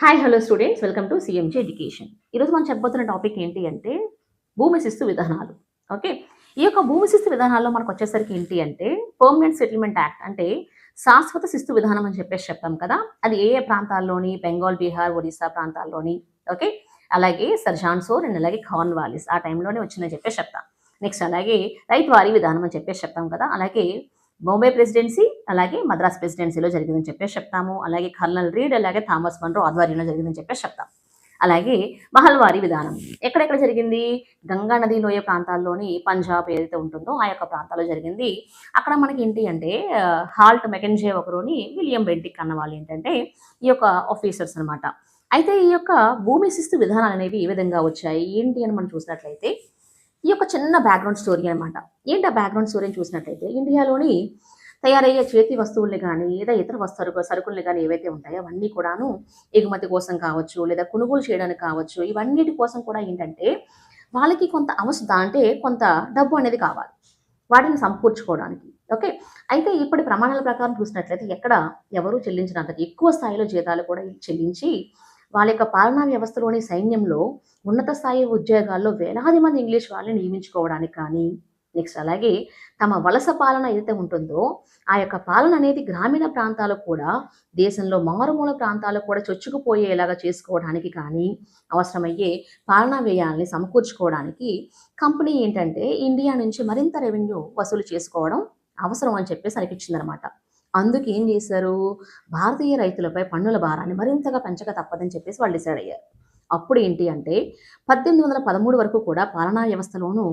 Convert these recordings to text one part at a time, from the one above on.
Hi hello students welcome to CMG education. ఈరోజు మనం చెప్పబోతున్న topic ఏంటి అంటే భూమి శిస్తు విధానాలు. ఓకే, ఈ యొక్క భూమి శిస్తు విధానాల్లో మనకు వచ్చేసరికి ఏంటి అంటే పర్మనెంట్ సెటిల్మెంట్ యాక్ట్ అంటే శాశ్వత శిస్తు విధానం అని చెప్పేసి చెప్తాం కదా. అది ఏ ఏ ప్రాంతాల్లోని బెంగాల్, బీహార్, ఒడిశా ప్రాంతాల్లోని. ఓకే, అలాగే సర్జాన్సోర్ అండ్ అలాగే కార్న్వాలిస్ ఆ టైంలోనే వచ్చిందని చెప్పేసి చెప్తాం. నెక్స్ట్ అలాగే రైతు వారీ విధానం అని చెప్పేసి చెప్తాం కదా. అలాగే బాంబే ప్రెసిడెన్సీ అలాగే మద్రాస్ ప్రెసిడెన్సీలో జరిగిందని చెప్పేసి చెప్తాము. అలాగే కర్నల్ రీడ్ అలాగే థామస్ మన్రో ఆధ్వర్యంలో జరిగిందని చెప్పేసి చెప్తాం. అలాగే మహల్వారీ విధానం ఎక్కడెక్కడ జరిగింది? గంగా నది లోయ ప్రాంతాల్లోని పంజాబ్ ఏదైతే ఉంటుందో ఆ యొక్క ప్రాంతాల్లో జరిగింది. అక్కడ మనకి ఏంటి అంటే హాల్ట్ మెకెంజే ఒకరుని విలియం బెంటిక్ అన్న వాళ్ళు ఏంటంటే ఈ యొక్క ఆఫీసర్స్ అనమాట. అయితే ఈ యొక్క భూమి శిస్తు విధానాలు అనేవి ఏ విధంగా వచ్చాయి ఏంటి అని మనం చూసినట్లయితే ఈ యొక్క చిన్న బ్యాక్గ్రౌండ్ స్టోరీ అనమాట. ఏంటి ఆ బ్యాక్గ్రౌండ్ స్టోరీని చూసినట్లయితే ఇండియాలోని తయారయ్యే చేతి వస్తువుల్ని కానీ లేదా ఇతర సరుకుల్ని కానీ ఏవైతే ఉంటాయో అవన్నీ కూడాను ఎగుమతి కోసం కావచ్చు లేదా కొనుగోలు చేయడానికి కావచ్చు, ఇవన్నిటి కోసం కూడా ఏంటంటే వాళ్ళకి కొంత అవసరం అంటే కొంత డబ్బు అనేది కావాలి వాటిని సమకూర్చుకోవడానికి. ఓకే, అయితే ఇప్పటి ప్రమాణాల ప్రకారం చూసినట్లయితే ఎక్కడ ఎవరు చెల్లించినంత ఎక్కువ స్థాయిలో జీతాలు కూడా చెల్లించి వాళ్ళ యొక్క పాలనా వ్యవస్థలోని సైన్యంలో ఉన్నత స్థాయి ఉద్యోగాల్లో వేలాది మంది ఇంగ్లీష్ వాళ్ళని నియమించుకోవడానికి కానీ, నెక్స్ట్ అలాగే తమ వలస పాలన ఏదైతే ఉంటుందో ఆ యొక్క పాలన అనేది గ్రామీణ ప్రాంతాలు కూడా దేశంలో మారుమూల ప్రాంతాలు కూడా చొచ్చుకుపోయేలాగా చేసుకోవడానికి కానీ అవసరమయ్యే పాలనా వ్యయాల్ని సమకూర్చుకోవడానికి కంపెనీ ఏంటంటే ఇండియా నుంచి మరింత రెవెన్యూ వసూలు చేసుకోవడం అవసరం అని చెప్పేసి అనిపించిందనమాట. అందుకు ఏం చేశారు? భారతీయ రైతులపై పన్నుల భారాన్ని మరింతగా పెంచక తప్పదని చెప్పేసి వాళ్ళు డిసైడ్ అయ్యారు. అప్పుడు ఏంటి అంటే 1813 వరకు కూడా పాలనా వ్యవస్థలోనూ,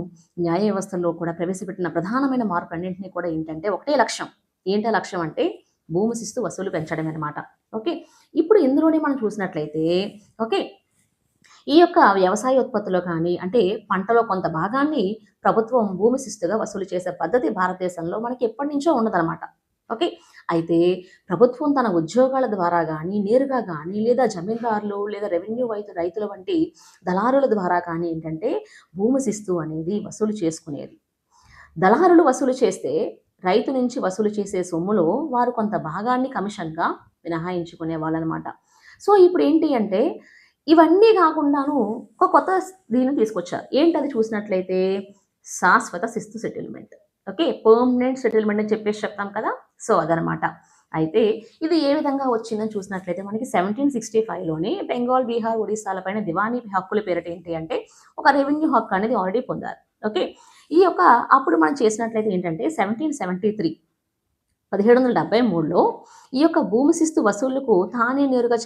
న్యాయ వ్యవస్థలో కూడా ప్రవేశపెట్టిన ప్రధానమైన మార్పులన్నింటినీ కూడా ఏంటంటే ఒకటే లక్ష్యం. ఏంటా లక్ష్యం అంటే భూమి శిస్తు వసూలు పెంచడమే అనమాట. ఓకే, ఇప్పుడు ఇందులోనే మనం చూసినట్లయితే ఓకే, ఈ యొక్క వ్యవసాయ ఉత్పత్తిలో కానీ అంటే పంటలో కొంత భాగాన్ని ప్రభుత్వం భూమి శిస్తుగా వసూలు చేసే పద్ధతి భారతదేశంలో మనకి ఎప్పటి నుంచో ఉన్నదనమాట. ఓకే, అయితే ప్రభుత్వం తన ఉద్యోగాల ద్వారా కానీ నేరుగా కానీ లేదా జమీందారులు లేదా రెవెన్యూ రైతుల వంటి దళారుల ద్వారా కానీ ఏంటంటే భూమి శిస్తు అనేది వసూలు చేసుకునేది. దళారులు వసూలు చేస్తే రైతు నుంచి వసూలు చేసే సొమ్ములో వారు కొంత భాగాన్ని కమిషన్గా మినహాయించుకునే వాళ్ళనమాట. సో ఇప్పుడు ఏంటి అంటే ఇవన్నీ కాకుండాను ఒక కొత్త దీన్ని తీసుకొచ్చారు. ఏంటది చూసినట్లయితే శాశ్వత శిస్తు సెటిల్మెంట్. ఓకే, పర్మనెంట్ సెటిల్మెంట్ అని చెప్పేసి చెప్తాం కదా. సో అదనమాట. అయితే ఇది ఏ విధంగా వచ్చిందని చూసినట్లయితే మనకి 1765లోనే బెంగాల్, బీహార్, ఒడిశాల పైన దివానీ హక్కుల పేరిట ఏంటి అంటే ఒక రెవెన్యూ హక్కు అనేది ఆల్రెడీ పొందారు. ఓకే, ఈ యొక్క అప్పుడు మనం చేసినట్లయితే ఏంటంటే 1773 1773లో ఈ యొక్క భూమి శిస్తు వసూళ్లకు తానే నేరుగా